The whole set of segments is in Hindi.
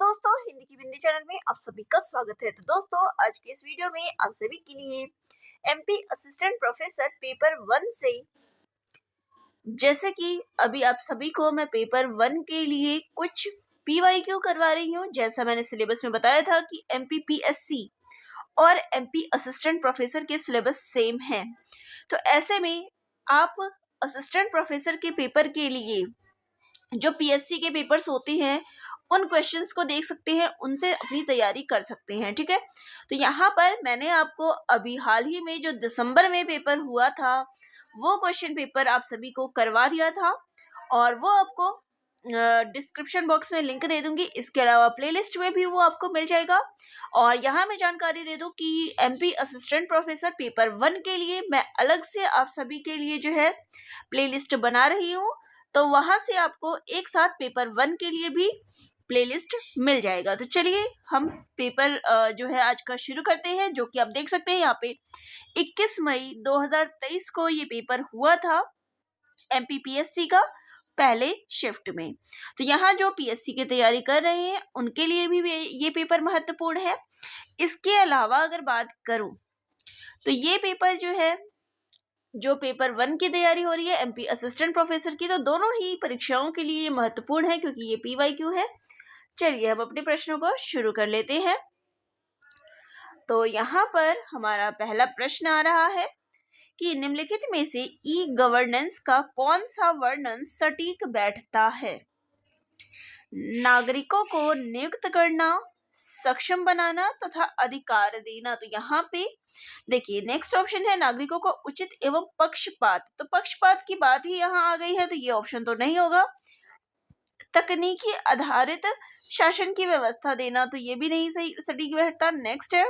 दोस्तों, हिंदी की बिंदी चैनल में आप सभी का स्वागत है। तो दोस्तों, आज के इस वीडियो में आप सभी के लिए एमपी असिस्टेंट प्रोफेसर पेपर 1 से, जैसे कि अभी आप सभी को मैं पेपर 1 के लिए कुछ पीवाईक्यू करवा रही हूँ। जैसा मैंने सिलेबस में बताया था कि एमपीपीएससी और एमपी असिस्टेंट प्रोफेसर के सिलेबस सेम है, तो ऐसे में आप असिस्टेंट प्रोफेसर के पेपर के लिए जो पीएससी के पेपर्स होते हैं उन क्वेश्चंस को देख सकते हैं, उनसे अपनी तैयारी कर सकते हैं। ठीक है, तो यहाँ पर मैंने आपको अभी हाल ही में जो दिसंबर में पेपर हुआ था वो क्वेश्चन पेपर आप सभी को करवा दिया था और वो आपको डिस्क्रिप्शन बॉक्स में लिंक दे दूंगी। इसके अलावा प्लेलिस्ट में भी वो आपको मिल जाएगा। और यहाँ मैं जानकारी दे दूं कि एमपी असिस्टेंट प्रोफेसर पेपर 1 के लिए मैं अलग से आप सभी के लिए जो है प्लेलिस्ट बना रही हूँ, तो वहां से आपको एक साथ पेपर 1 के लिए भी प्लेलिस्ट मिल जाएगा। तो चलिए हम पेपर जो है आज का शुरू करते हैं, जो कि आप देख सकते हैं यहाँ पे 21 मई 2023 को ये पेपर हुआ था एमपीपीएससी का पहले शिफ्ट में। तो यहाँ जो पीएससी की तैयारी कर रहे हैं उनके लिए भी ये पेपर महत्वपूर्ण है। इसके अलावा अगर बात करूं तो ये पेपर जो है, जो पेपर 1 की तैयारी हो रही है एमपी असिस्टेंट प्रोफेसर की, तो दोनों ही परीक्षाओं के लिए महत्वपूर्ण है क्योंकि ये पीवाईक्यू है। चलिए हम अपने प्रश्नों को शुरू कर लेते हैं। तो यहाँ पर हमारा पहला प्रश्न आ रहा है कि निम्नलिखित में से ई गवर्नेंस का कौन सा वर्णन सटीक बैठता है? नागरिकों को नियुक्त करना, सक्षम बनाना तथा अधिकार देना। तो यहाँ पे देखिए नेक्स्ट ऑप्शन है नागरिकों को उचित एवं पक्षपात। तो पक्षपात की बात ही यहाँ आ गई है, तो ये ऑप्शन तो नहीं होगा। तकनीकी आधारित शासन की व्यवस्था देना, तो ये भी नहीं सही सटीक बैठता। नेक्स्ट है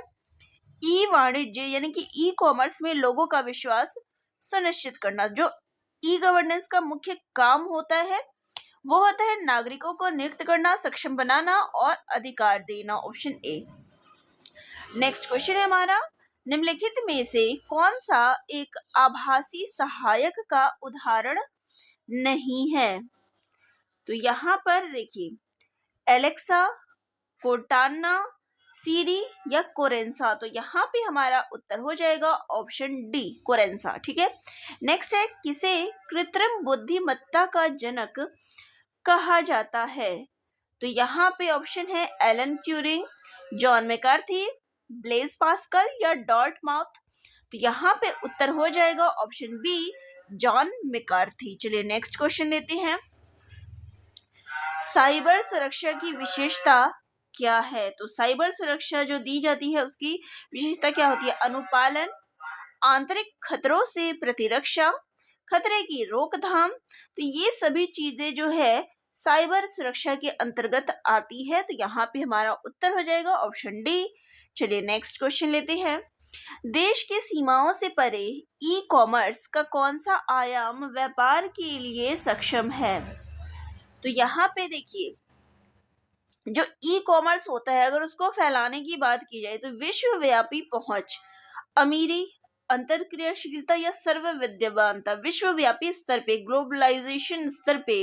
ई वाणिज्य यानी कि ई कॉमर्स में लोगों का विश्वास सुनिश्चित करना। जो ई गवर्नेंस का मुख्य काम होता है वो होता है नागरिकों को नियुक्त करना, सक्षम बनाना और अधिकार देना, ऑप्शन ए। नेक्स्ट क्वेश्चन है हमारा, निम्नलिखित में से कौन सा एक आभासी सहायक का उदाहरण नहीं है? तो यहाँ पर देखिए एलेक्सा, कोर्टाना, सीरी या कोरेंसा। तो यहाँ पे हमारा उत्तर हो जाएगा ऑप्शन डी, कोरेंसा। ठीक है, नेक्स्ट है किसे कृत्रिम बुद्धिमत्ता का जनक कहा जाता है? तो यहाँ पे ऑप्शन है Alan Turing, John McCarthy, Blaise Pascal या डॉर्टमाउथ। तो यहाँ पे उत्तर हो जाएगा ऑप्शन बी, जॉन मैकार्थी। चलिए नेक्स्ट क्वेश्चन लेते हैं। साइबर सुरक्षा की विशेषता क्या है? तो साइबर सुरक्षा जो दी जाती है उसकी विशेषता क्या होती है? अनुपालन, आंतरिक खतरों से प्रतिरक्षा, खतरे की रोकथाम। तो ये सभी चीजें जो है साइबर सुरक्षा के अंतर्गत आती है। तो यहाँ पे हमारा उत्तर हो जाएगा ऑप्शन डी। चलिए नेक्स्ट क्वेश्चन लेते हैं। देश की सीमाओं से परे ई कॉमर्स का कौन सा आयाम व्यापार के लिए सक्षम है? तो यहाँ पे देखिए जो ई कॉमर्स होता है, अगर उसको फैलाने की बात की जाए तो विश्वव्यापी पहुंच, अमीरी, अंतरक्रियाशीलता या सर्वविद्यमानता, विश्वव्यापी स्तर पे, ग्लोबलाइजेशन स्तर पे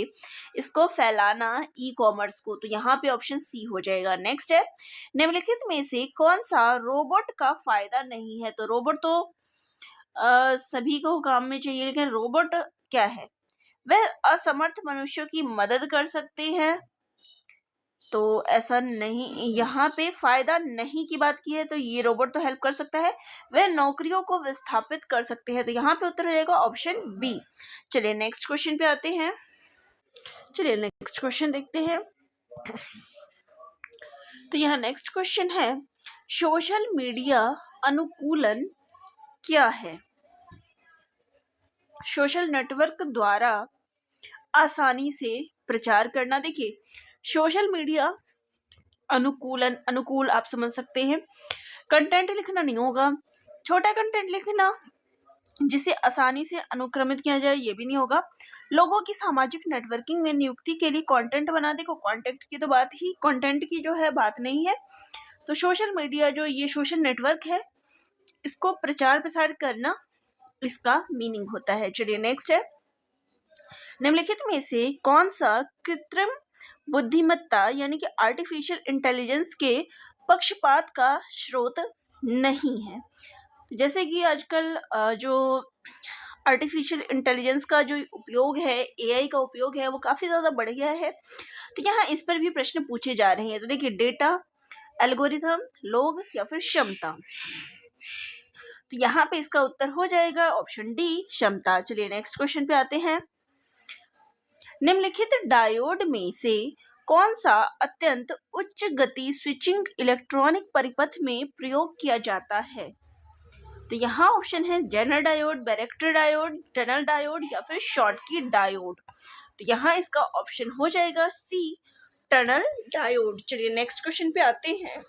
इसको फैलाना ई कॉमर्स को। तो यहाँ पे ऑप्शन सी हो जाएगा। नेक्स्ट है निम्नलिखित में से कौन सा रोबोट का फायदा नहीं है? तो रोबोट तो सभी को काम में चाहिए, लेकिन रोबोट क्या है? वह असमर्थ मनुष्यों की मदद कर सकते हैं, तो ऐसा नहीं। यहाँ पे फायदा नहीं की बात की है, तो ये रोबोट तो हेल्प कर सकता है। वह नौकरियों को विस्थापित कर सकते हैं, तो यहाँ पे उत्तर हो जाएगा ऑप्शन बी। चलिए नेक्स्ट क्वेश्चन पे आते हैं। चलिए नेक्स्ट क्वेश्चन देखते हैं। तो यहाँ नेक्स्ट क्वेश्चन है सोशल मीडिया अनुकूलन क्या है? सोशल नेटवर्क द्वारा आसानी से प्रचार करना। देखिए सोशल मीडिया अनुकूल आप समझ सकते हैं, कंटेंट लिखना नहीं होगा, छोटा कंटेंट लिखना जिसे आसानी से अनुक्रमित किया जाए ये भी नहीं होगा। लोगों की सामाजिक नेटवर्किंग में नियुक्ति के लिए कंटेंट बना। देखो कंटेंट की तो बात ही, कंटेंट की जो है बात नहीं है। तो सोशल मीडिया जो ये सोशल नेटवर्क है इसको प्रचार प्रसार करना इसका मीनिंग होता है। चलिए नेक्स्ट है निम्नलिखित में से कौन सा कृत्रिम बुद्धिमत्ता यानी कि आर्टिफिशियल इंटेलिजेंस के पक्षपात का स्रोत नहीं है। जैसे कि आजकल जो आर्टिफिशियल इंटेलिजेंस का जो उपयोग है, एआई का उपयोग है, वो काफ़ी ज़्यादा बढ़ गया है। तो यहाँ इस पर भी प्रश्न पूछे जा रहे हैं। तो देखिए, डेटा, एल्गोरिथम, लोग या फिर क्षमता। तो यहाँ पे इसका उत्तर हो जाएगा ऑप्शन डी, क्षमता। चलिए नेक्स्ट क्वेश्चन पे आते हैं। निम्नलिखित डायोड में से कौन सा अत्यंत उच्च गति स्विचिंग इलेक्ट्रॉनिक परिपथ में प्रयोग किया जाता है? तो यहाँ ऑप्शन है zener diode, varactor diode, tunnel diode या फिर शॉटकी डायोड। तो यहाँ इसका ऑप्शन हो जाएगा सी, टनल डायोड। चलिए नेक्स्ट क्वेश्चन पे आते हैं।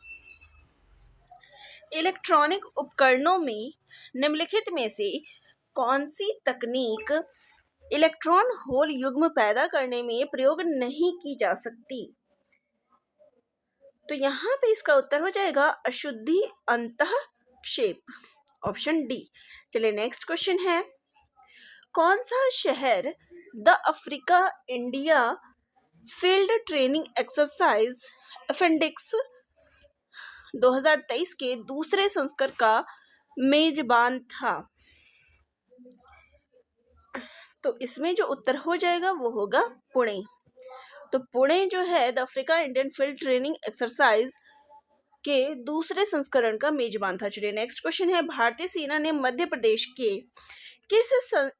इलेक्ट्रॉनिक उपकरणों में निम्नलिखित में से कौन सी तकनीक इलेक्ट्रॉन होल युग्म पैदा करने में प्रयोग नहीं की जा सकती? तो यहाँ पे इसका उत्तर हो जाएगा अशुद्धि अंतःक्षेप, ऑप्शन डी। चलिए नेक्स्ट क्वेश्चन है। कौन सा शहर the Africa India field training exercise appendix 2023 के दूसरे संस्करण का मेजबान था? तो इसमें जो उत्तर हो जाएगा वो होगा पुणे। तो पुणे जो है the Africa Indian field training exercise के दूसरे संस्करण का मेजबान था। चलिए नेक्स्ट क्वेश्चन है। भारतीय सेना ने मध्य प्रदेश के किस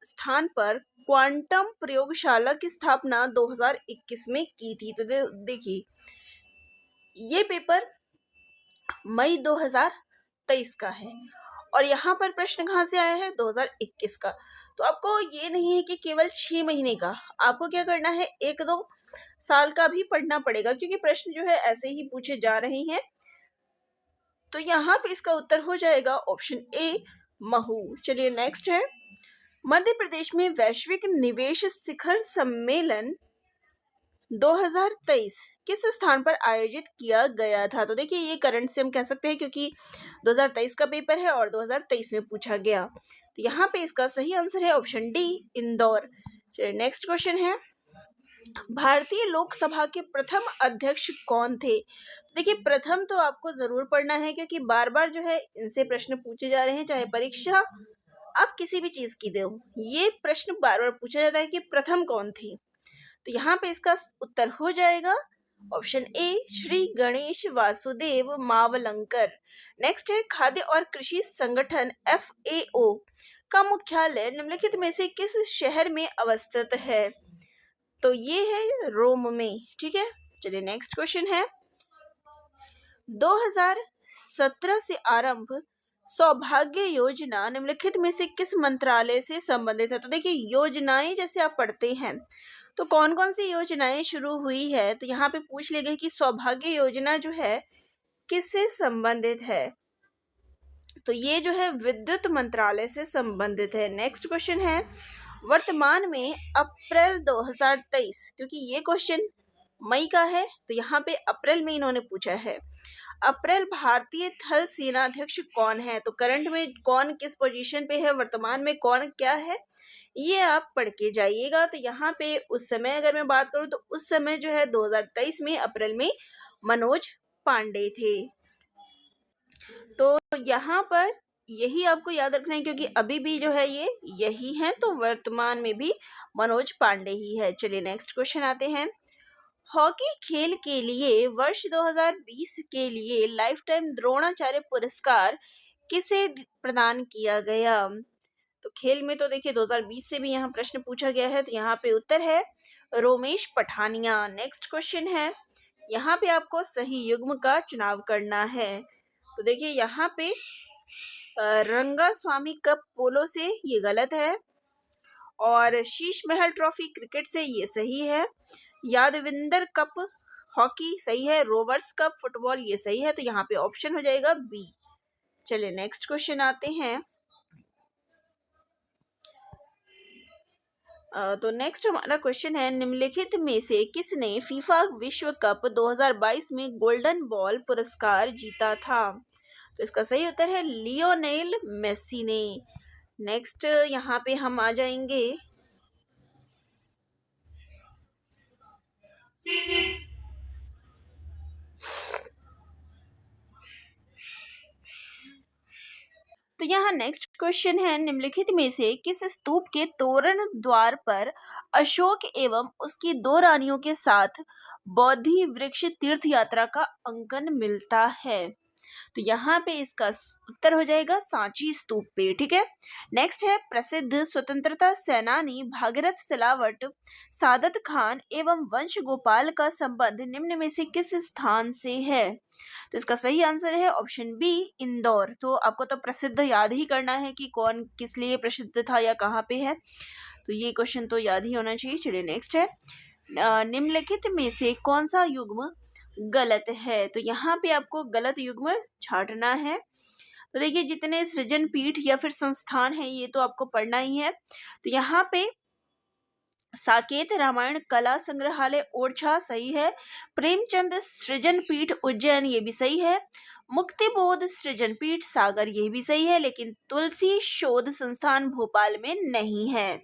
स्थान पर क्वांटम प्रयोगशाला की स्थापना 2021 में की थी? तो देखिए, ये पेपर मई 2023 का है और यहाँ पर प्रश्न कहाँ से आया है? 2021 का। तो आपको ये नहीं है कि केवल 6 महीने का, आपको क्या करना है, 1-2 साल का भी पढ़ना पड़ेगा, क्योंकि प्रश्न जो है ऐसे ही पूछे जा रहे हैं। तो यहाँ पे इसका उत्तर हो जाएगा ऑप्शन ए, महू। चलिए नेक्स्ट है। मध्य प्रदेश में वैश्विक निवेश शिखर सम्मेलन 2023 किस स्थान पर आयोजित किया गया था? तो देखिए, ये करंट से हम कह सकते हैं क्योंकि 2023 का पेपर है और 2023 में पूछा गया। तो यहाँ पे इसका सही आंसर है ऑप्शन डी, इंदौर। चलिए नेक्स्ट क्वेश्चन है। भारतीय लोकसभा के प्रथम अध्यक्ष कौन थे? देखिए, प्रथम तो आपको जरूर पढ़ना है क्योंकि बार बार जो है इनसे प्रश्न पूछे जा रहे हैं, चाहे परीक्षा आप किसी भी चीज की दो, ये प्रश्न बार बार पूछा जाता है कि प्रथम कौन थे। तो यहाँ पे इसका उत्तर हो जाएगा option A, Shri Ganesh Vasudev Mavalankar. Next है। खाद्य और कृषि संगठन FAO का मुख्यालय निम्नलिखित में से किस शहर में अवस्थित है? तो ये है रोम में। ठीक है, चलिए नेक्स्ट क्वेश्चन है। 2017 से आरंभ सौभाग्य योजना निम्नलिखित में से किस मंत्रालय से संबंधित है? तो देखिए, योजनाएं जैसे आप पढ़ते हैं तो कौन कौन सी योजनाएं शुरू हुई है, तो यहाँ पे पूछ ले गए कि सौभाग्य योजना जो है किससे संबंधित है? तो ये जो है विद्युत मंत्रालय से संबंधित है। नेक्स्ट क्वेश्चन है। वर्तमान में अप्रैल 2023, क्योंकि ये क्वेश्चन मई का है तो यहाँ पे अप्रैल में इन्होंने पूछा है। अप्रैल भारतीय थल सेना अध्यक्ष कौन है? तो करंट में कौन किस पोजीशन पे है, वर्तमान में कौन क्या है, ये आप पढ़ के जाइएगा। तो यहाँ पे उस समय अगर मैं बात करूँ तो उस समय जो है 2023 में अप्रैल में मनोज पांडे थे। तो यहाँ पर यही आपको याद रखना है क्योंकि अभी भी जो है ये यही है, तो वर्तमान में भी मनोज पांडे ही है। चलिए नेक्स्ट क्वेश्चन आते हैं। हॉकी खेल के लिए वर्ष 2020 के लिए लाइफ टाइम द्रोणाचार्य पुरस्कार किसे प्रदान किया गया? तो खेल में तो देखिए 2020 से भी यहाँ प्रश्न पूछा गया है, तो यहाँ पे उत्तर है रोमेश पठानिया। नेक्स्ट क्वेश्चन है। यहाँ पे आपको सही युग्म का चुनाव करना है। तो देखिए, यहाँ पे रंगा स्वामी कप पोलो से ये गलत है, और शीश महल ट्रॉफी क्रिकेट से ये सही है। यादविंदर कप हॉकी सही है। रोवर्स कप फुटबॉल ये सही है, तो यहाँ पे ऑप्शन हो जाएगा बी। चलिए नेक्स्ट क्वेश्चन आते हैं। तो नेक्स्ट हमारा क्वेश्चन है। निम्नलिखित में से किसने फीफा विश्व कप 2022 में गोल्डन बॉल पुरस्कार जीता था? तो इसका सही उत्तर है लियोनेल मेसी ने। नेक्स्ट यहाँ पे हम आ जाएंगे तो यहाँ नेक्स्ट क्वेश्चन है, निम्नलिखित में से किस स्तूप के तोरण द्वार पर अशोक एवं उसकी दो रानियों के साथ बौद्धि वृक्ष तीर्थ यात्रा का अंकन मिलता है? तो यहाँ पे इसका उत्तर हो जाएगा सांची स्तूप पे। ठीक है। नेक्स्ट है, प्रसिद्ध स्वतंत्रता सेनानी भागीरथ सिलावट, सादत खान एवं वंश गोपाल का संबंध निम्न में से किस स्थान से है? तो इसका सही आंसर है ऑप्शन बी, इंदौर। तो आपको तो प्रसिद्ध याद ही करना है कि कौन किस लिए प्रसिद्ध था या कहाँ पे है, तो ये क्वेश्चन तो याद ही होना चाहिए। चलिए नेक्स्ट है, निम्नलिखित में से कौन सा युग्म गलत है? तो यहाँ पे आपको गलत युग्म छांटना है। तो देखिए, जितने सृजन पीठ या फिर संस्थान है ये तो आपको पढ़ना ही है। तो यहाँ पे साकेत रामायण कला संग्रहालय ओरछा सही है, प्रेमचंद सृजन पीठ उज्जैन ये भी सही है, मुक्तिबोध सृजन पीठ सागर ये भी सही है, लेकिन तुलसी शोध संस्थान भोपाल में नहीं है।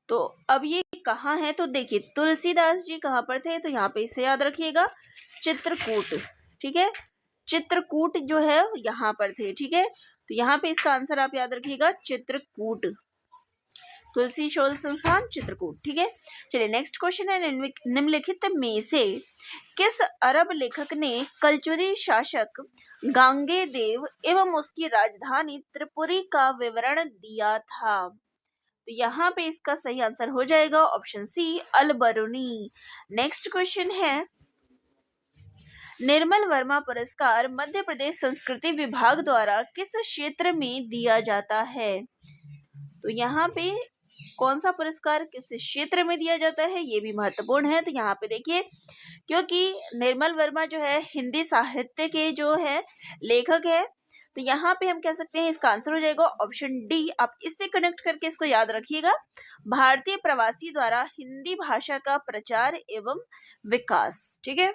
तो अब ये कहाँ है? तो देखिए, तुलसीदास जी कहाँ पर थे? तो यहाँ पे इसे याद रखिएगा, चित्रकूट। ठीक है, चित्रकूट जो है यहाँ पर थे। ठीक है, तो यहाँ पे इसका आंसर आप याद रखिएगा, चित्रकूट, तुलसी शोध संस्थान चित्रकूट। ठीक है, चलिए नेक्स्ट क्वेश्चन है, निम्नलिखित में से किस अरब लेखक ने कलचुरी शासक गांगे देव एवं उसकी राजधानी त्रिपुरी का विवरण दिया था? तो यहाँ पे इसका सही आंसर हो जाएगा ऑप्शन सी, अल बरूनी। नेक्स्ट क्वेश्चन है, निर्मल वर्मा पुरस्कार मध्य प्रदेश संस्कृति विभाग द्वारा किस क्षेत्र में दिया जाता है? तो यहाँ पे कौन सा पुरस्कार किस क्षेत्र में दिया जाता है ये भी महत्वपूर्ण है। तो यहाँ पे देखिए, क्योंकि निर्मल वर्मा जो है हिंदी साहित्य के जो है लेखक है, तो यहाँ पे हम कह सकते हैं इसका आंसर हो जाएगा ऑप्शन डी। आप इससे कनेक्ट करके इसको याद रखिएगा, भारतीय प्रवासी द्वारा हिंदी भाषा का प्रचार एवं विकास। ठीक है,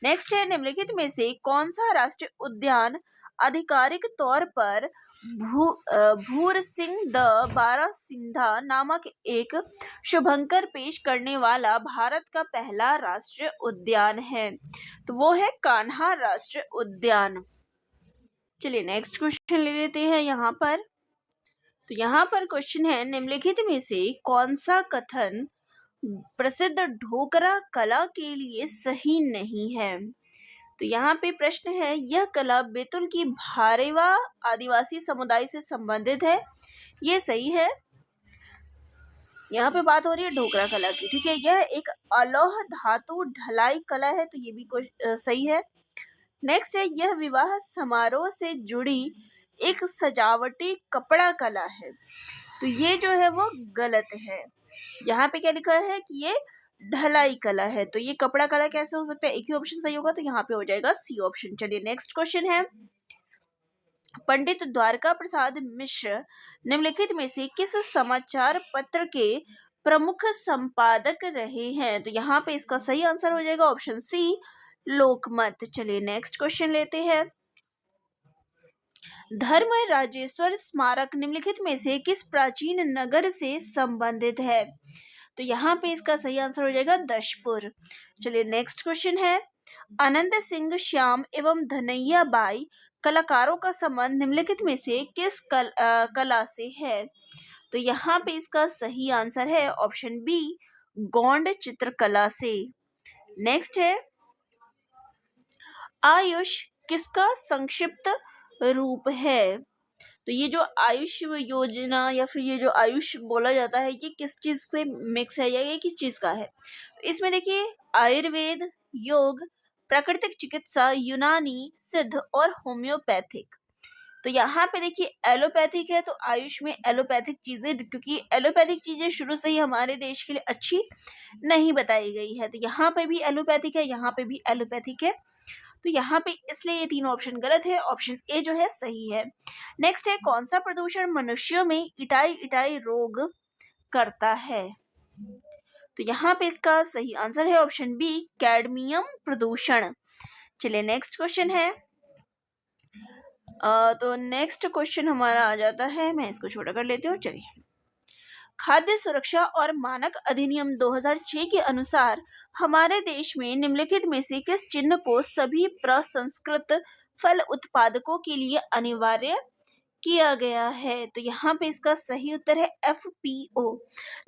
नेक्स्ट है, निम्नलिखित में से कौन सा राष्ट्रीय उद्यान आधिकारिक तौर पर भूर सिंह द बारासिंघा नामक एक शुभंकर पेश करने वाला भारत का पहला राष्ट्रीय उद्यान है? तो वो है कान्हा राष्ट्रीय उद्यान। चलिए नेक्स्ट क्वेश्चन ले लेते हैं यहाँ पर। तो यहाँ पर क्वेश्चन है, निम्नलिखित में से कौन सा कथन प्रसिद्ध ढोकरा कला के लिए सही नहीं है? तो यहाँ पे प्रश्न है, यह कला बैतूल की भारेवा आदिवासी समुदाय से संबंधित है, ये सही है। यहाँ पे बात हो रही है ढोकरा कला की। ठीक है, यह एक अलोह धातु ढलाई कला है, तो ये भी सही है। नेक्स्ट है, यह विवाह समारोह से जुड़ी एक सजावटी कपड़ा कला है, तो ये जो है वो गलत है। यहाँ पे क्या लिखा है कि ये ढलाई कला है, तो ये कपड़ा कला कैसे हो सकता है? एक ही ऑप्शन सही होगा, तो यहाँ पे हो जाएगा सी ऑप्शन। चलिए नेक्स्ट क्वेश्चन है, पंडित द्वारका प्रसाद मिश्र निम्नलिखित में से किस समाचार पत्र के प्रमुख संपादक रहे हैं? तो यहाँ पे इसका सही आंसर हो जाएगा ऑप्शन सी, लोकमत। चलिए नेक्स्ट क्वेश्चन लेते हैं, धर्म राजेश्वर स्मारक निम्नलिखित में से किस प्राचीन नगर से संबंधित है? तो यहाँ पे इसका सही आंसर हो जाएगा दशपुर। चलिए नेक्स्ट क्वेश्चन है, आनंद सिंह श्याम एवं धनैया बाई कलाकारों का संबंध निम्नलिखित में से किस कला से है? तो यहाँ पे इसका सही आंसर है ऑप्शन बी, गौंड चित्रकला से। नेक्स्ट है, आयुष किसका संक्षिप्त रूप है? तो ये जो आयुष योजना या फिर ये जो आयुष बोला जाता है, ये किस चीज से मिक्स है या ये किस चीज का है? तो इसमें देखिए, आयुर्वेद, योग, प्राकृतिक चिकित्सा, यूनानी, सिद्ध और होम्योपैथिक। तो यहाँ पे देखिए एलोपैथिक है, तो आयुष में एलोपैथिक चीजें, क्योंकि एलोपैथिक चीजें शुरू से ही हमारे देश के लिए अच्छी नहीं बताई गई है, तो यहाँ पे भी एलोपैथिक है, यहाँ पे भी एलोपैथिक है, तो यहाँ पे इसलिए ये तीनों ऑप्शन गलत है, ऑप्शन ए जो है सही है। नेक्स्ट है, कौन सा प्रदूषण मनुष्यों में इटाई रोग करता है? तो यहाँ पे इसका सही आंसर है ऑप्शन बी, कैडमियम प्रदूषण। चलिए नेक्स्ट क्वेश्चन है, तो नेक्स्ट क्वेश्चन हमारा आ जाता है, मैं इसको छोटा कर लेती हूँ। चलिए, खाद्य सुरक्षा और मानक अधिनियम 2006 के अनुसार हमारे देश में निम्नलिखित में से किस चिन्ह को सभी प्रसंस्कृत फल उत्पादकों के लिए अनिवार्य किया गया है? तो यहाँ पे इसका सही उत्तर है FPO।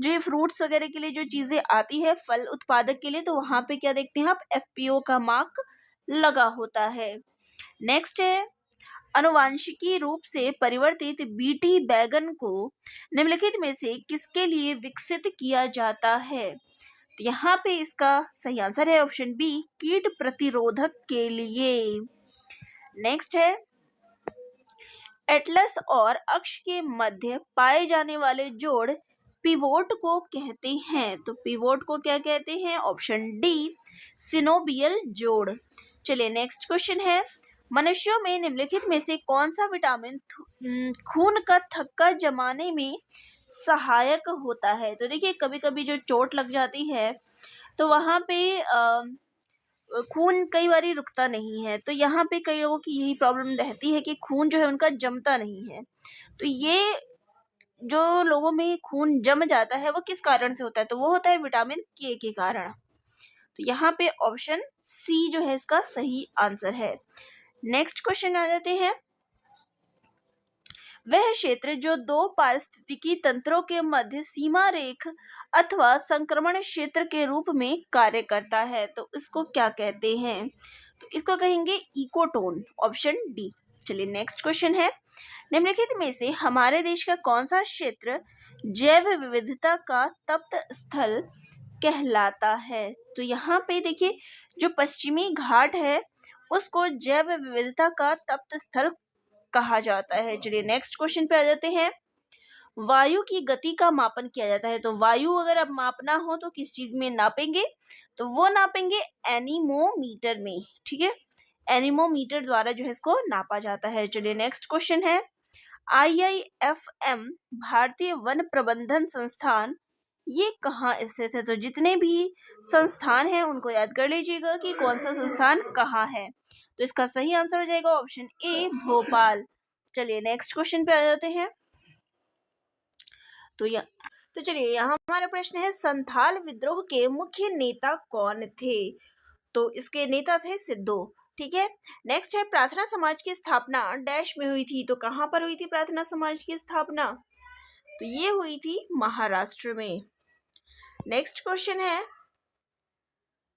जो ये फ्रूट्स वगैरह के लिए जो चीजें आती है फल उत्पादक के लिए, तो वहां पे क्या देखते हैं आप, FPO का मार्क लगा होता है। नेक्स्ट है, अनुवांशिकी रूप से परिवर्तित बीटी बैगन को निम्नलिखित में से किसके लिए विकसित किया जाता है? तो यहाँ पे इसका सही आंसर है ऑप्शन बी, कीट प्रतिरोधक के लिए। नेक्स्ट है, एटलस और अक्ष के मध्य पाए जाने वाले जोड़ पिवोट को कहते हैं। तो पिवोट को क्या कहते हैं? ऑप्शन डी, सिनोबियल जोड़। चलिए नेक्स्ट क्वेश्चन है, मनुष्यों में निम्नलिखित में से कौन सा विटामिन खून का थक्का जमाने में सहायक होता है? तो देखिए कभी कभी जो चोट लग जाती है तो वहां पे खून कई बार रुकता नहीं है, तो यहाँ पे कई लोगों की यही प्रॉब्लम रहती है कि खून जो है उनका जमता नहीं है। तो ये जो लोगों में खून जम जाता है वो किस कारण से होता है? तो वो होता है विटामिन के कारण। तो यहाँ पे ऑप्शन सी जो है इसका सही आंसर है। नेक्स्ट क्वेश्चन आ जाते हैं, वह क्षेत्र जो दो पारिस्थितिकी तंत्रों के मध्य सीमा रेख अथवा संक्रमण क्षेत्र के रूप में कार्य करता है, तो इसको क्या कहते हैं? तो इसको कहेंगे इकोटोन, ऑप्शन डी। चलिए नेक्स्ट क्वेश्चन है, निम्नलिखित में से हमारे देश का कौन सा क्षेत्र जैव विविधता का तप्त स्थल कहलाता है? तो यहाँ पे देखिए जो पश्चिमी घाट है उसको जैव विविधता का तप्त स्थल कहा जाता है। चलिए नेक्स्ट क्वेश्चन पे आ जाते हैं, वायु की गति का मापन किया जाता है। तो वायु अगर अब मापना हो तो किस चीज में नापेंगे? तो वो नापेंगे एनीमोमीटर में, ठीक है, एनीमोमीटर द्वारा जो है इसको नापा जाता है। चलिए नेक्स्ट क्वेश्चन है, IIFM भारतीय वन प्रबंधन संस्थान ये कहाँ स्थित है? तो जितने भी संस्थान हैं उनको याद कर लीजिएगा कि कौन सा संस्थान कहाँ है। तो इसका सही आंसर हो जाएगा ऑप्शन ए, भोपाल। चलिए नेक्स्ट क्वेश्चन पे आ जाते हैं। तो चलिए यहाँ हमारा प्रश्न है, संथाल विद्रोह के मुख्य नेता कौन थे? तो इसके नेता थे सिद्धो, ठीक है। नेक्स्ट है, प्रार्थना समाज की स्थापना डैश में हुई थी। तो कहाँ पर हुई थी प्रार्थना समाज की स्थापना? तो ये हुई थी महाराष्ट्र में। नेक्स्ट क्वेश्चन है,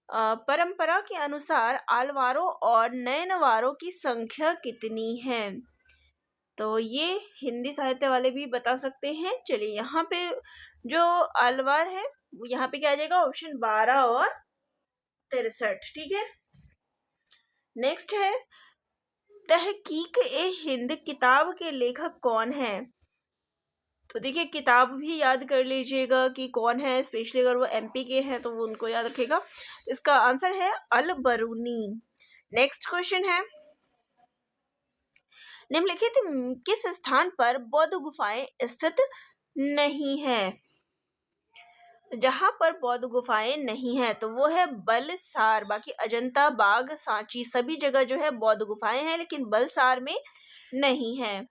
परंपरा के अनुसार आलवारों और नयनवारों की संख्या कितनी है? तो ये हिंदी साहित्य वाले भी बता सकते हैं। चलिए यहाँ पे जो आलवार है यहाँ पे क्या आ जाएगा? ऑप्शन 12 और 63, ठीक है। नेक्स्ट है, तहकीक-ए-हिंद किताब के लेखक कौन है? तो देखिए किताब भी याद कर लीजिएगा कि कौन है, स्पेशली अगर वो MP के हैं तो वो उनको याद रखेगा। तो इसका आंसर है अल बरूनी। नेक्स्ट क्वेश्चन है, निम्नलिखित किस स्थान पर बौद्ध गुफाएं स्थित नहीं है? जहां पर बौद्ध गुफाएं नहीं है तो वो है बलसार। बाकी अजंता, बाग, सांची सभी जगह जो है बौद्ध गुफाएं हैं, लेकिन बलसार में नहीं है।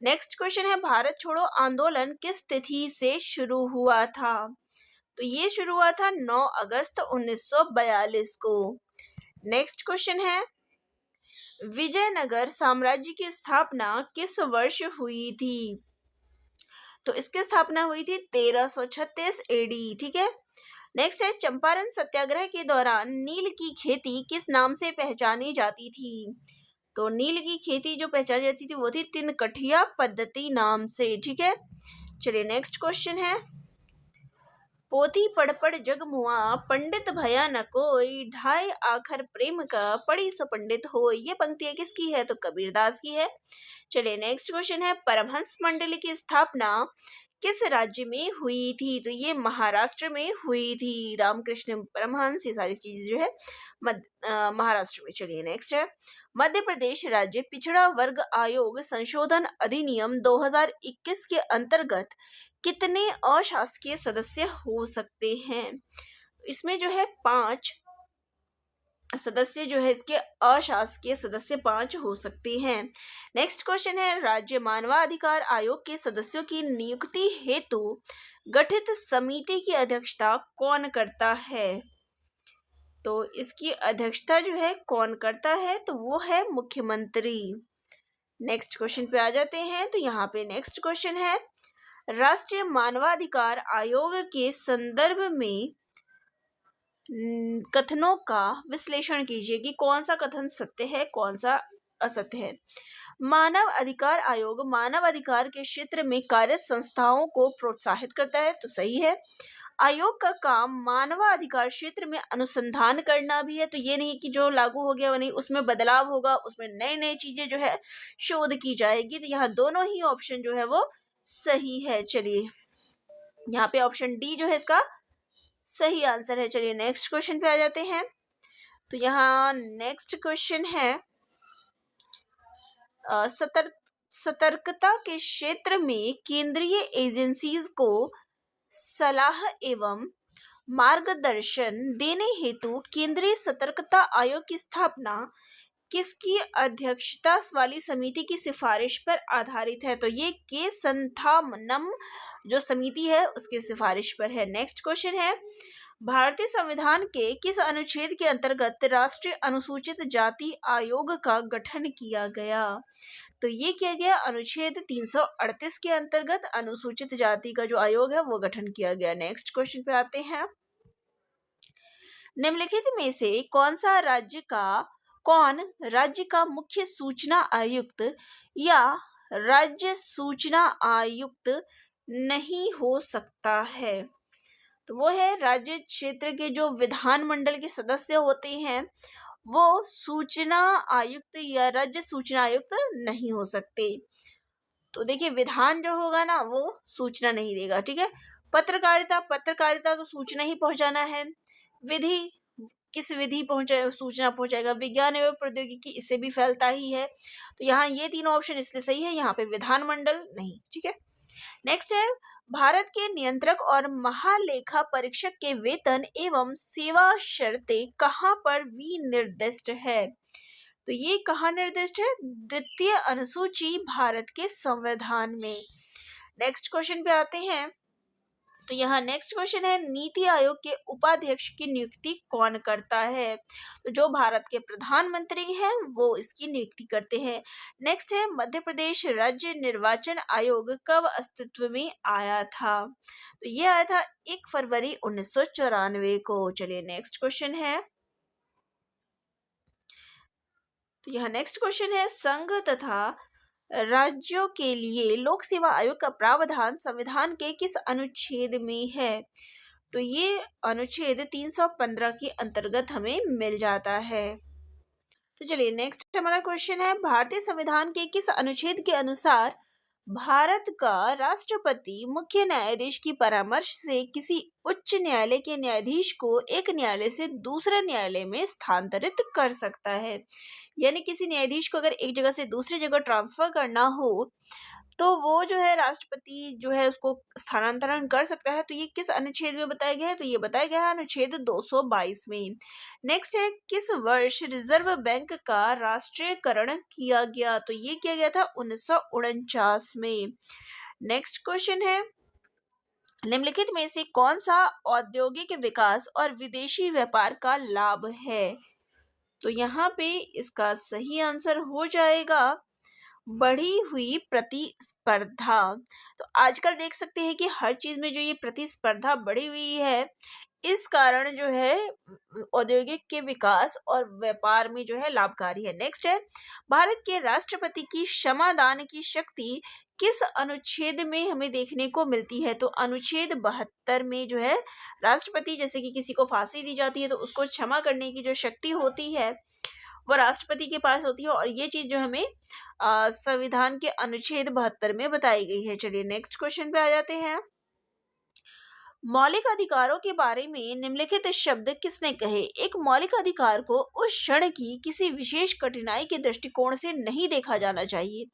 नेक्स्ट क्वेश्चन है, भारत छोड़ो आंदोलन किस तिथि से शुरू हुआ था? तो ये शुरू हुआ था 9 अगस्त 1942 को। नेक्स्ट क्वेश्चन है, विजयनगर साम्राज्य की स्थापना किस वर्ष हुई थी? तो इसकी स्थापना हुई थी 1336 AD, ठीक है। नेक्स्ट है, चंपारण सत्याग्रह के दौरान नील की खेती किस नाम से पहचानी जाती थी? तो नील की खेती जो पहचानी जाती थी वो थी तिनकठिया पद्धति नाम से, ठीक है। चलिए नेक्स्ट क्वेश्चन है, पोथी पढ़ पढ़ जग मुआ पंडित भया न कोई ढाई आखर प्रेम का पढ़ी स पंडित हो। ये पंक्ति किसकी है? तो कबीरदास की है। चलिए नेक्स्ट क्वेश्चन है, परमहंस मंडली की स्थापना किस राज्य में हुई थी? तो ये महाराष्ट्र में हुई थी। रामकृष्ण परमहंस, ये सारी चीजें जो है महाराष्ट्र में। चलिए नेक्स्ट है, मध्य प्रदेश राज्य पिछड़ा वर्ग आयोग संशोधन अधिनियम 2021 के अंतर्गत कितने अशासकीय सदस्य हो सकते हैं? इसमें जो है 5 सदस्य जो है इसके अशासकीय सदस्य 5 हो सकते हैं। नेक्स्ट क्वेश्चन है, राज्य मानवाधिकार आयोग के सदस्यों की नियुक्ति हेतु गठित समिति की अध्यक्षता कौन करता है? तो इसकी अध्यक्षता जो है कौन करता है? तो वो है मुख्यमंत्री। नेक्स्ट क्वेश्चन पे आ जाते हैं। तो यहाँ पे नेक्स्ट क्वेश्चन है, राष्ट्रीय मानवाधिकार आयोग के संदर्भ में कथनों का विश्लेषण कीजिए कि कौन सा कथन सत्य है, कौन सा असत्य है। मानव अधिकार आयोग मानव अधिकार के क्षेत्र में कार्यरत संस्थाओं को प्रोत्साहित करता है, तो सही है। आयोग का काम मानवाधिकार क्षेत्र में अनुसंधान करना भी है, तो ये नहीं कि जो लागू हो गया वो नहीं, उसमें बदलाव होगा, उसमें नई नई चीजें जो है शोध की जाएगी। तो यहाँ दोनों ही ऑप्शन जो है वो सही है। चलिए यहाँ पे ऑप्शन डी जो है इसका सही आंसर है। चलिए नेक्स्ट क्वेश्चन पे आ जाते हैं। तो यहाँ नेक्स्ट क्वेश्चन है, सतर्कता के क्षेत्र में केंद्रीय एजेंसीज को सलाह एवं मार्गदर्शन देने हेतु केंद्रीय सतर्कता आयोग की स्थापना किसकी अध्यक्षता वाली समिति की सिफारिश पर आधारित है? तो ये के संथानम जो समिति है उसकी सिफारिश पर है। नेक्स्ट क्वेश्चन है, भारतीय संविधान के किस अनुच्छेद के अंतर्गत राष्ट्रीय अनुसूचित जाति आयोग का गठन किया गया? तो ये किया गया अनुच्छेद 338 के अंतर्गत अनुसूचित जाति का जो आयोग है वो गठन किया गया। नेक्स्ट क्वेश्चन पे आते हैं, निम्नलिखित में से कौन राज्य का मुख्य सूचना आयुक्त या राज्य सूचना आयुक्त नहीं हो सकता है? तो वो है राज्य क्षेत्र के जो विधानमंडल के सदस्य होते हैं वो सूचना आयुक्त या राज्य सूचना आयुक्त नहीं हो सकते। तो देखिए विधान जो होगा ना वो सूचना नहीं देगा, ठीक है। पत्रकारिता तो सूचना ही पहुंचाना है। विधि किस विधि पहुंचाए सूचना पहुंचाएगा। विज्ञान एवं प्रौद्योगिकी इससे भी फैलता ही है। तो यहाँ ये तीनों ऑप्शन इसलिए सही है, यहाँ पे विधानमंडल नहीं, ठीक है। नेक्स्ट है, भारत के नियंत्रक और महालेखा परीक्षक के वेतन एवं सेवा शर्तें कहाँ पर विनिर्दिष्ट है? तो ये कहाँ निर्दिष्ट है? द्वितीय अनुसूची भारत के संविधान में। नेक्स्ट क्वेश्चन पे आते हैं। तो यहाँ नेक्स्ट क्वेश्चन है, नीति आयोग के उपाध्यक्ष की नियुक्ति कौन करता है? तो जो भारत के प्रधानमंत्री हैं वो इसकी नियुक्ति करते हैं। नेक्स्ट है, मध्य प्रदेश राज्य निर्वाचन आयोग कब अस्तित्व में आया था? तो ये आया था 1 फरवरी 1994 को। चलिए नेक्स्ट क्वेश्चन है। तो यहाँ नेक्स्ट क्वेश्चन है, संघ तथा राज्यों के लिए लोक सेवा आयोग का प्रावधान संविधान के किस अनुच्छेद में है? तो ये अनुच्छेद 315 के अंतर्गत हमें मिल जाता है। तो चलिए नेक्स्ट हमारा क्वेश्चन है, भारतीय संविधान के किस अनुच्छेद के अनुसार भारत का राष्ट्रपति मुख्य न्यायाधीश की परामर्श से किसी उच्च न्यायालय के न्यायाधीश को एक न्यायालय से दूसरे न्यायालय में स्थानांतरित कर सकता है? यानी किसी न्यायाधीश को अगर एक जगह से दूसरी जगह ट्रांसफर करना हो तो वो जो है राष्ट्रपति जो है उसको स्थानांतरण कर सकता है। तो ये किस अनुच्छेद में बताया गया है? तो ये बताया गया है अनुच्छेद 222 में। नेक्स्ट है, किस वर्ष रिजर्व बैंक का राष्ट्रीयकरण किया गया? तो ये किया गया था 1949 में। नेक्स्ट क्वेश्चन है, निम्नलिखित में से कौन सा औद्योगिक विकास और विदेशी व्यापार का लाभ है? तो यहाँ पे इसका सही आंसर हो जाएगा बढ़ी हुई प्रतिस्पर्धा। तो आजकल देख सकते हैं कि हर चीज में जो ये प्रतिस्पर्धा बढ़ी हुई है इस कारण जो है औद्योगिक के विकास और व्यापार में जो है लाभकारी है। नेक्स्ट है, भारत के राष्ट्रपति की क्षमादान की शक्ति किस अनुच्छेद में हमें देखने को मिलती है? तो अनुच्छेद 72 में जो है राष्ट्रपति जैसे कि किसी को फांसी दी जाती है तो उसको क्षमा करने की जो शक्ति होती है वो राष्ट्रपति के पास होती है और ये चीज जो हमें संविधान के अनुच्छेद 72 में बताई गई है। चलिए नेक्स्ट क्वेश्चन पे आ जाते हैं। मौलिक अधिकारों के बारे में निम्नलिखित शब्द किसने कहे? एक मौलिक अधिकार को उस क्षण की किसी विशेष कठिनाई के दृष्टिकोण से नहीं देखा जाना चाहिए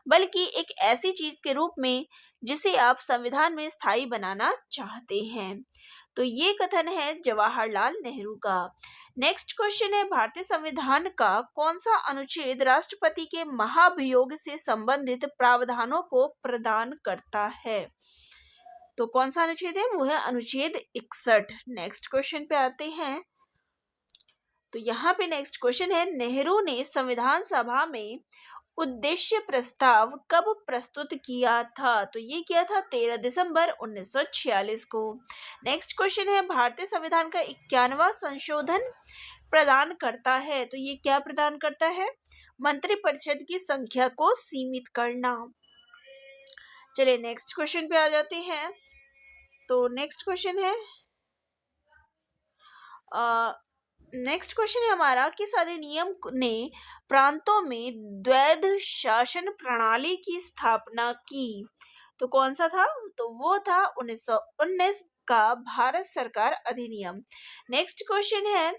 बल्कि एक ऐसी चीज के रूप में जिसे आप संविधान में स्थायी बनाना चाहते हैं। तो ये कथन है जवाहरलाल नेहरू का। नेक्स्ट क्वेश्चन है भारतीय संविधान का कौन सा अनुच्छेद राष्ट्रपति के महाभियोग से संबंधित प्रावधानों को प्रदान करता है? तो कौन सा अनुच्छेद है? वो है अनुच्छेद 61। नेक्स्ट क्वेश्चन पे आते हैं। तो यहाँ पे नेक्स्ट क्वेश्चन है नेहरू ने संविधान सभा में उद्देश्य प्रस्ताव कब प्रस्तुत किया था? तो ये किया था 13 दिसंबर 1946 को। नेक्स्ट क्वेश्चन है भारतीय संविधान का 51वां संशोधन प्रदान करता है। तो ये क्या प्रदान करता है? मंत्रिपरिषद की संख्या को सीमित करना। चलिए नेक्स्ट क्वेश्चन पे आ जाते हैं। तो नेक्स्ट क्वेश्चन है हमारा किस अधिनियम ने प्रांतों में द्वैध शासन प्रणाली की स्थापना की? तो कौन सा था? तो वो था 1919 का भारत सरकार अधिनियम। नेक्स्ट क्वेश्चन है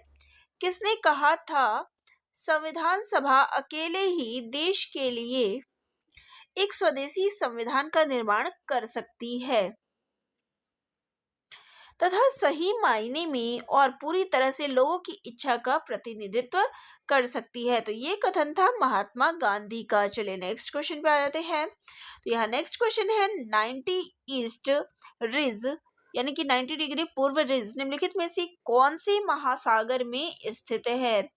किसने कहा था संविधान सभा अकेले ही देश के लिए एक स्वदेशी संविधान का निर्माण कर सकती है तथा सही मायने में और पूरी तरह से लोगों की इच्छा का प्रतिनिधित्व कर सकती है? तो ये कथन था महात्मा गांधी का। चलिए नेक्स्ट क्वेश्चन पे आ जाते हैं। तो यहाँ नेक्स्ट क्वेश्चन है 90 ईस्ट रिज यानी कि 90 डिग्री पूर्व रिज निम्नलिखित में से कौन सी महासागर में स्थित है?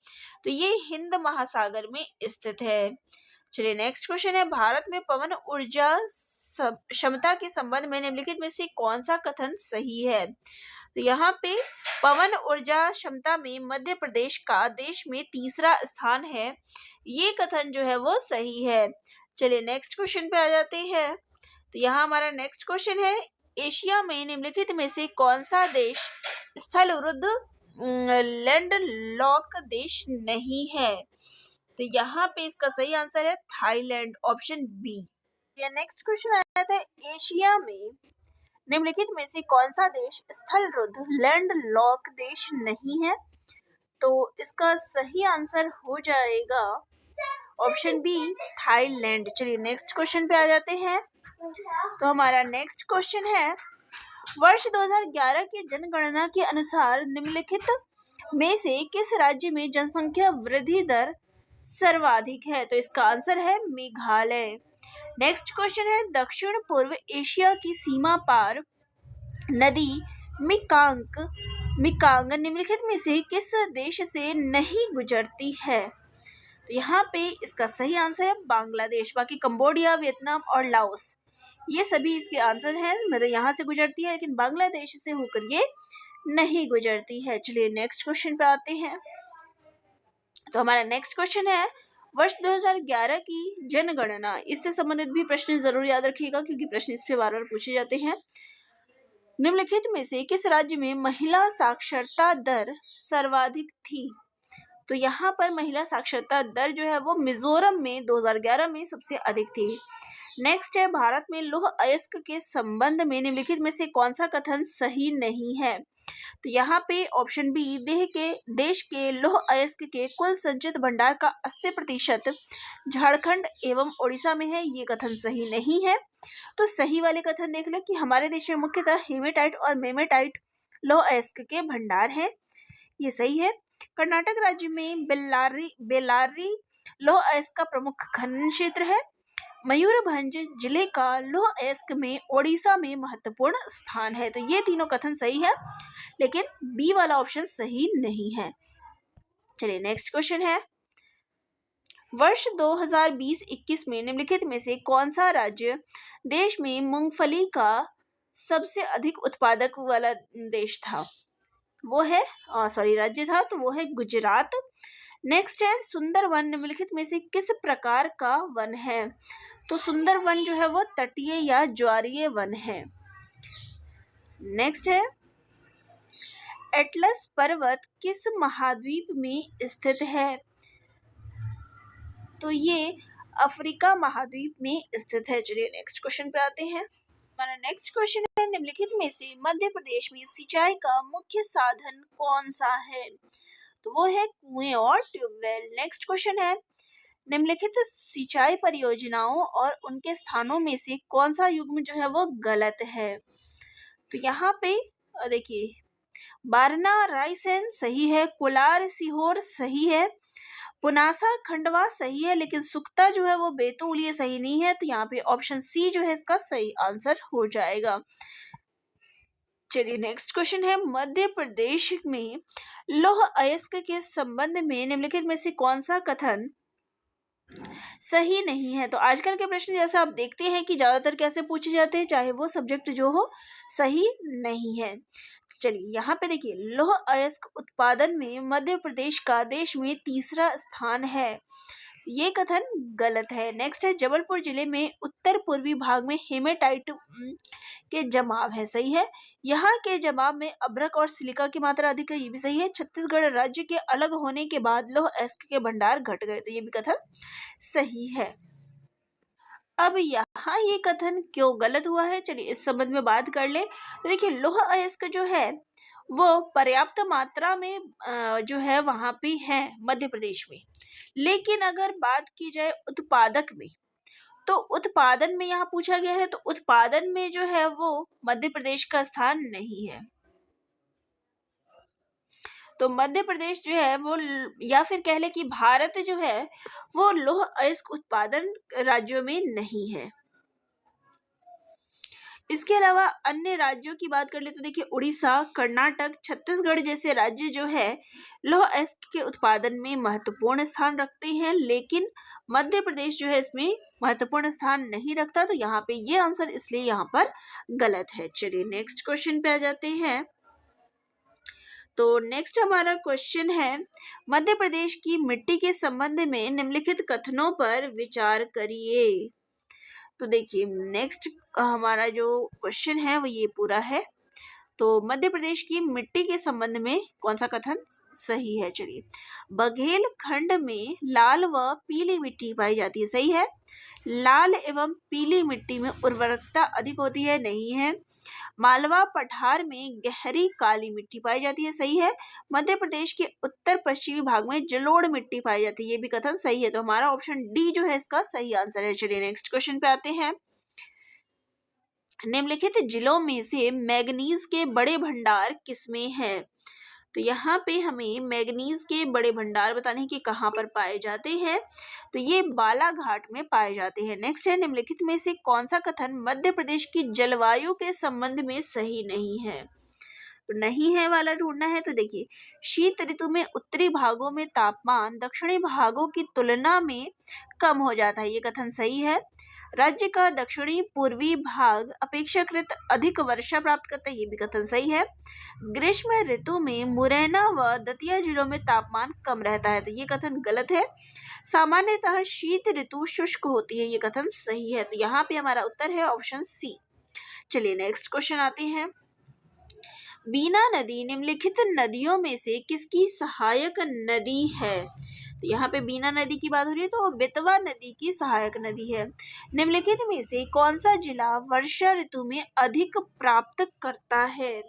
तो ये हिंद महासागर में स्थित है। चलिए नेक्स्ट क्वेश्चन है भारत में पवन ऊर्जा क्षमता के संबंध में निम्नलिखित में से कौन सा कथन सही है? तो यहाँ पे पवन ऊर्जा क्षमता में मध्य प्रदेश का देश में तीसरा स्थान है। ये कथन जो है वो सही है। चलिए नेक्स्ट क्वेश्चन पे आ जाते हैं। तो यहाँ हमारा नेक्स्ट क्वेश्चन है एशिया में निम्नलिखित में से कौन सा देश स्थलरुद्ध लैंडलॉक देश नहीं है? तो यहाँ पे इसका सही आंसर है Thailand, option B. Next question आया था एशिया में निम्नलिखित में से कौन सा देश स्थलरुद्ध लैंडलॉक देश नहीं है? तो इसका सही आंसर हो जाएगा ऑप्शन बी थाईलैंड। चलिए नेक्स्ट क्वेश्चन पे आ जाते हैं। तो हमारा नेक्स्ट क्वेश्चन है वर्ष 2011 की जनगणना के अनुसार निम्नलिखित में से किस राज्य में जनसंख्या वृद्धि दर सर्वाधिक है? तो इसका आंसर है मेघालय। नेक्स्ट क्वेश्चन है दक्षिण पूर्व एशिया की सीमा पार नदी मिकांग निम्नलिखित में से किस देश से नहीं गुजरती है? तो यहाँ पे इसका सही आंसर है बांग्लादेश। बाकी कंबोडिया, वियतनाम और लाओस ये सभी इसके आंसर हैं। मतलब यहाँ से गुजरती है लेकिन बांग्लादेश से होकर ये नहीं गुजरती है। चलिए नेक्स्ट क्वेश्चन पे आते हैं। तो हमारा नेक्स्ट क्वेश्चन है वर्ष 2011 की जनगणना, इससे संबंधित भी प्रश्न जरूर याद रखिएगा क्योंकि प्रश्न इस पे बार बार पूछे जाते हैं। निम्नलिखित में से किस राज्य में महिला साक्षरता दर सर्वाधिक थी? तो यहाँ पर महिला साक्षरता दर जो है वो मिजोरम में 2011 में सबसे अधिक थी। नेक्स्ट है भारत में लौह अयस्क के संबंध में निम्नलिखित में से कौन सा कथन सही नहीं है? तो यहाँ पे ऑप्शन बी देश के लौह अयस्क के कुल संचित भंडार का 80% झारखंड एवं ओडिशा में है। ये कथन सही नहीं है। तो सही वाले कथन देख लो कि हमारे देश में मुख्यतः हेमेटाइट और मेमेटाइट लौह अयस्क के भंडार हैं। ये सही है। कर्नाटक राज्य में बेल्लारी लौह अयस्क का प्रमुख खनन क्षेत्र है। मयूरभंज जिले का लौह अयस्क में ओडिशा में महत्वपूर्ण स्थान है। तो ये तीनों कथन सही है लेकिन बी वाला ऑप्शन सही नहीं है। चलिए नेक्स्ट क्वेश्चन है वर्ष 2020-21 में निम्नलिखित में से कौन सा राज्य देश में मूंगफली का सबसे अधिक उत्पादक वाला देश था? वो है राज्य था तो वो है गुजरात। नेक्स्ट है सुंदर वन निम्नलिखित में से किस प्रकार का वन है? तो सुंदर वन जो है वो तटीय या ज्वारीय वन है। नेक्स्ट है एटलस पर्वत किस महाद्वीप में स्थित है? तो ये अफ्रीका महाद्वीप में स्थित है। चलिए नेक्स्ट क्वेश्चन पे आते हैं। हमारा नेक्स्ट क्वेश्चन है निम्नलिखित में से मध्य प्रदेश में सिंचाई का मुख्य साधन कौन सा है? तो वो है कुएं और ट्यूबवेल। नेक्स्ट क्वेश्चन है निम्नलिखित सिंचाई परियोजनाओं और उनके स्थानों में से कौन सा युग्म जो है वो गलत है? तो यहाँ पे देखिए बारना रायसेन सही है, कोलार सीहोर सही है, पुनासा खंडवा सही है, लेकिन सुकता जो है वो बैतूल ये सही नहीं है। तो यहाँ पे ऑप्शन सी जो है इसका सही आंसर हो जाएगा। चलिए नेक्स्ट क्वेश्चन है, मध्य प्रदेश में लौह अयस्क के संबंध में निम्नलिखित में से कौन सा कथन सही नहीं है। तो आजकल के प्रश्न जैसा आप देखते हैं कि ज्यादातर कैसे पूछे जाते हैं, चाहे वो सब्जेक्ट जो हो सही नहीं है। चलिए यहाँ पे देखिए, लौह अयस्क उत्पादन में मध्य प्रदेश का देश में तीसरा स्थान है, ये कथन गलत है। नेक्स्ट है, जबलपुर जिले में उत्तर पूर्वी भाग में हेमेटाइट के जमाव है, सही है। यहाँ के जमाव में अभ्रक और सिलिका की मात्रा अधिक है, ये भी सही है। छत्तीसगढ़ राज्य के अलग होने के बाद लौह अयस्क के भंडार घट गए, तो ये भी कथन सही है। अब यहाँ ये कथन क्यों गलत हुआ है, चलिए इस संबंध में बात कर ले। तो देखिए, लौह अयस्क जो है वो पर्याप्त मात्रा में जो है वहां पे है मध्य प्रदेश में, लेकिन अगर बात की जाए उत्पादक में, तो उत्पादन में यहाँ पूछा गया है, तो उत्पादन में जो है वो मध्य प्रदेश का स्थान नहीं है। तो मध्य प्रदेश जो है वो, या फिर कह ले कि भारत जो है वो लौह अयस्क उत्पादन राज्यों में नहीं है। इसके अलावा अन्य राज्यों की बात कर ले तो देखिए, उड़ीसा, कर्नाटक, छत्तीसगढ़ जैसे राज्य जो है लौह अयस्क के उत्पादन में महत्वपूर्ण स्थान रखते हैं, लेकिन मध्य प्रदेश जो है इसमें महत्वपूर्ण स्थान नहीं रखता। तो यहाँ पे ये आंसर इसलिए यहाँ पर गलत है। चलिए नेक्स्ट क्वेश्चन पे आ जाते हैं। तो नेक्स्ट हमारा क्वेश्चन है, मध्य प्रदेश की मिट्टी के संबंध में निम्नलिखित कथनों पर विचार करिए। तो देखिए, नेक्स्ट हमारा जो क्वेश्चन है वो ये पूरा है। तो मध्य प्रदेश की मिट्टी के संबंध में कौन सा कथन सही है, चलिए। बघेल खंड में लाल व पीली मिट्टी पाई जाती है, सही है। लाल एवं पीली मिट्टी में उर्वरकता अधिक होती है, नहीं है। मालवा पठार में गहरी काली मिट्टी पाई जाती है, सही है। मध्य प्रदेश के उत्तर पश्चिमी भाग में जलोढ़ मिट्टी पाई जाती है, ये भी कथन सही है। तो हमारा ऑप्शन डी जो है इसका सही आंसर है। चलिए नेक्स्ट क्वेश्चन पे आते हैं। निम्नलिखित जिलों में से मैग्नीज के बड़े भंडार किसमें है। तो यहाँ पे हमें मैग्नीज के बड़े भंडार बताने कि कहाँ पर पाए जाते हैं, तो ये बालाघाट में पाए जाते हैं। नेक्स्ट है, निम्नलिखित में से कौन सा कथन मध्य प्रदेश की जलवायु के संबंध में सही नहीं है। तो नहीं है वाला ढूंढना है। तो देखिए, शीत ऋतु में उत्तरी भागों में तापमान दक्षिणी भागों की तुलना में कम हो जाता है, ये कथन सही है। राज्य का दक्षिणी पूर्वी भाग अपेक्षाकृत अधिक वर्षा प्राप्त करता है, ये भी कथन सही है। ग्रीष्म ऋतु में मुरैना व दतिया जिलों में तापमान कम रहता है, तो ये कथन गलत है। सामान्यतः शीत ऋतु शुष्क होती है, ये कथन सही है। तो यहाँ पे हमारा उत्तर है ऑप्शन सी। चलिए नेक्स्ट क्वेश्चन आते हैं। बीना नदी निम्नलिखित नदियों में से किसकी सहायक नदी है। तो यहाँ पे बीना नदी की बात हो रही है, तो बेतवा नदी की सहायक नदी है। निम्नलिखित में से कौन सा जिला वर्षा ऋतु में अधिक प्राप्त करता है।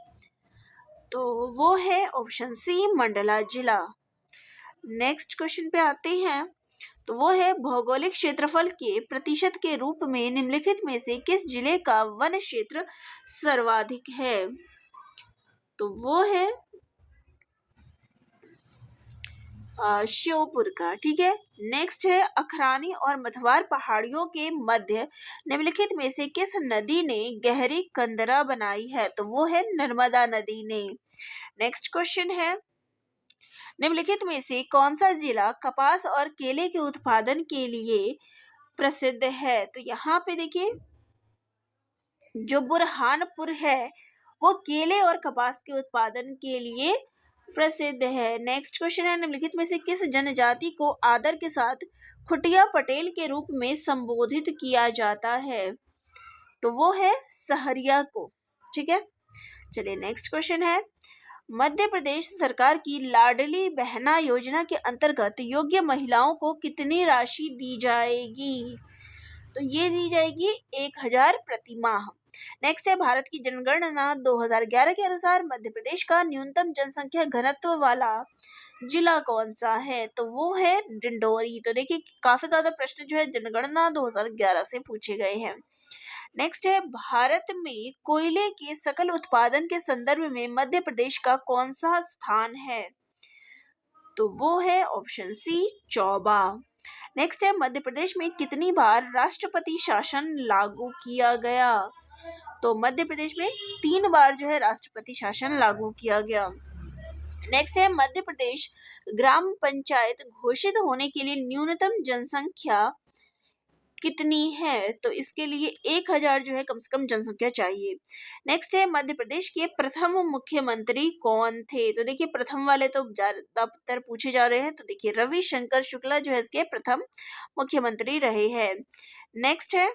तो वो है ऑप्शन सी, मंडला जिला। नेक्स्ट क्वेश्चन पे आते हैं। तो वो है, भौगोलिक क्षेत्रफल के प्रतिशत के रूप में निम्नलिखित में से किस जिले का वन क्षेत्र सर्वाधिक है। तो वो है श्योपुर का, ठीक है। नेक्स्ट है, अखरानी और मधवार पहाड़ियों के मध्य निम्नलिखित में से किस नदी ने गहरी कंदरा बनाई है। तो वो है नर्मदा नदी ने। नेक्स्ट क्वेश्चन है, निम्नलिखित में से कौन सा जिला कपास और केले के उत्पादन के लिए प्रसिद्ध है। तो यहाँ पे देखिए, जो बुरहानपुर है वो केले और कपास के उत्पादन के लिए प्रसिद्ध है। नेक्स्ट क्वेश्चन है, निम्नलिखित में से किस जनजाति को आदर के साथ खुटिया पटेल के रूप में संबोधित किया जाता है। तो वो है सहरिया को, ठीक है। चलिए नेक्स्ट क्वेश्चन है, मध्य प्रदेश सरकार की लाडली बहना योजना के अंतर्गत योग्य महिलाओं को कितनी राशि दी जाएगी। तो ये दी जाएगी 1000 प्रति माह। नेक्स्ट है, भारत की जनगणना 2011 के अनुसार मध्य प्रदेश का न्यूनतम जनसंख्या घनत्व वाला जिला कौन सा है? तो वो है डिंडोरी। तो देखिए काफी ज्यादा प्रश्न जो है जनगणना 2011 से पूछे गए हैं। नेक्स्ट है, भारत में कोयले के सकल उत्पादन के संदर्भ में मध्य प्रदेश का कौन सा स्थान है? तो वो है ऑप्शन सी, चौबा। नेक्स्ट है, मध्य प्रदेश में कितनी बार राष्ट्रपति शासन लागू किया गया? तो मध्य प्रदेश में 3 बार जो है राष्ट्रपति शासन लागू किया गया। नेक्स्ट है, मध्य प्रदेश ग्राम पंचायत घोषित होने के लिए न्यूनतम जनसंख्या कितनी है? तो इसके लिए 1000 जो है कम से कम जनसंख्या चाहिए। नेक्स्ट है, मध्य प्रदेश के प्रथम मुख्यमंत्री कौन थे? तो देखिए प्रथम वाले तो ज्यादातर पूछे जा रहे हैं, तो देखिए रविशंकर शुक्ला जो है इसके प्रथम मुख्यमंत्री रहे हैं। नेक्स्ट है,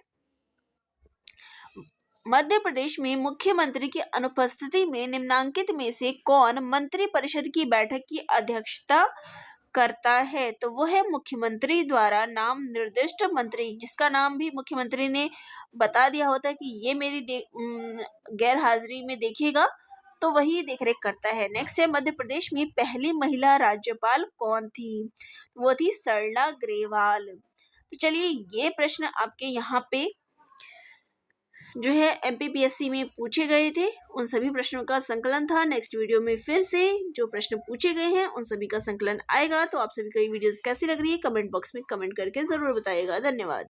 मध्य प्रदेश में मुख्यमंत्री की अनुपस्थिति में निम्नांकित में से कौन मंत्री परिषद की बैठक की अध्यक्षता करता है? तो वो है मुख्यमंत्री द्वारा नाम निर्दिष्ट मंत्री, जिसका नाम भी मुख्यमंत्री ने बता दिया होता है कि ये मेरी गैर हाजिरी में देखिएगा, तो वही देखरेख करता है। नेक्स्ट है, मध्य प्रदेश में पहली महिला राज्यपाल कौन थी? वो थी सरला ग्रेवाल। तो चलिए ये प्रश्न आपके यहाँ पे जो है एमपीपीएससी में पूछे गए थे, उन सभी प्रश्नों का संकलन था। नेक्स्ट वीडियो में फिर से जो प्रश्न पूछे गए हैं उन सभी का संकलन आएगा। तो आप सभी को ये वीडियोस कैसी लग रही है कमेंट बॉक्स में कमेंट करके जरूर बताइएगा। धन्यवाद।